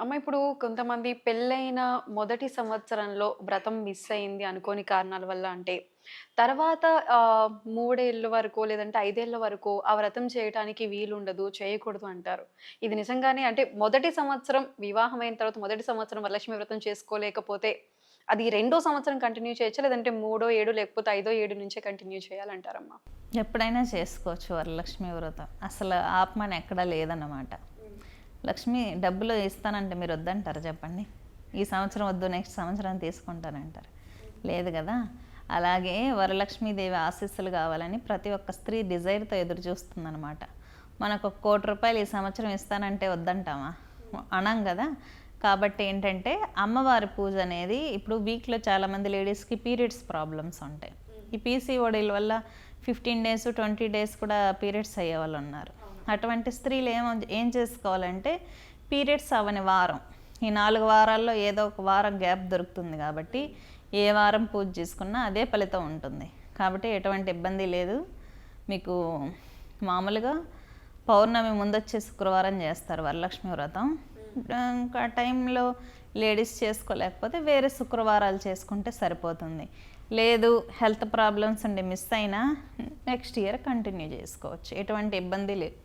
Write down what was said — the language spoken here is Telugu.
అమ్మ ఇప్పుడు కొంతమంది పెళ్ళైన మొదటి సంవత్సరంలో వ్రతం మిస్ అయింది అనుకోని కారణాల వల్ల అంటే, తర్వాత 3 ఏళ్ల వరకో లేదంటే 5 ఏళ్ల వరకో ఆ వ్రతం చేయటానికి వీలుండదు, చేయకూడదు అంటారు. ఇది నిజంగానే అంటే మొదటి సంవత్సరం వివాహమైన తర్వాత మొదటి సంవత్సరం వరలక్ష్మి వ్రతం చేసుకోలేకపోతే, అది రెండో సంవత్సరం కంటిన్యూ చేయొచ్చా? లేదంటే మూడో ఏడు లేకపోతే ఐదో ఏడు నుంచే కంటిన్యూ చేయాలంటారమ్మా? ఎప్పుడైనా చేసుకోవచ్చు వరలక్ష్మి వ్రతం. అసలు ఆపమని ఎక్కడా లేదన్నమాట. లక్ష్మి డబ్బులు ఇస్తానంటే మీరు వద్దంటారా చెప్పండి? ఈ సంవత్సరం వద్దు, నెక్స్ట్ సంవత్సరం తీసుకుంటానంటారు. లేదు కదా. అలాగే వరలక్ష్మీదేవి ఆశీస్సులు కావాలని ప్రతి ఒక్క స్త్రీ డిజైర్తో ఎదురు చూస్తుందన్నమాట. మనకు ₹1,00,00,000 ఈ సంవత్సరం ఇస్తానంటే వద్దంటామా? అనం కదా. కాబట్టి ఏంటంటే అమ్మవారి పూజ అనేది ఇప్పుడు వీక్లో చాలామంది లేడీస్కి పీరియడ్స్ ప్రాబ్లమ్స్ ఉంటాయి. ఈ పీసీఓడీల వల్ల 15 డేస్ 20 డేస్ కూడా పీరియడ్స్ అయ్యే వాళ్ళు ఉన్నారు. అటువంటి స్త్రీలు ఏం చేసుకోవాలంటే పీరియడ్స్ అవ్వని వారం, ఈ 4 వారాల్లో ఏదో ఒక వారం గ్యాప్ దొరుకుతుంది కాబట్టి ఏ వారం పూజ చేసుకున్నా అదే ఫలితం ఉంటుంది. కాబట్టి ఎటువంటి ఇబ్బంది లేదు. మీకు మామూలుగా పౌర్ణమి ముందొచ్చే శుక్రవారం చేస్తారు వరలక్ష్మి వ్రతం. ఇంకా టైంలో లేడీస్ చేసుకోలేకపోతే వేరే శుక్రవారాలు చేసుకుంటే సరిపోతుంది. లేదు హెల్త్ ప్రాబ్లమ్స్ ఉండి మిస్ అయినా నెక్స్ట్ ఇయర్ కంటిన్యూ చేసుకోవచ్చు. ఎటువంటి ఇబ్బంది లేదు.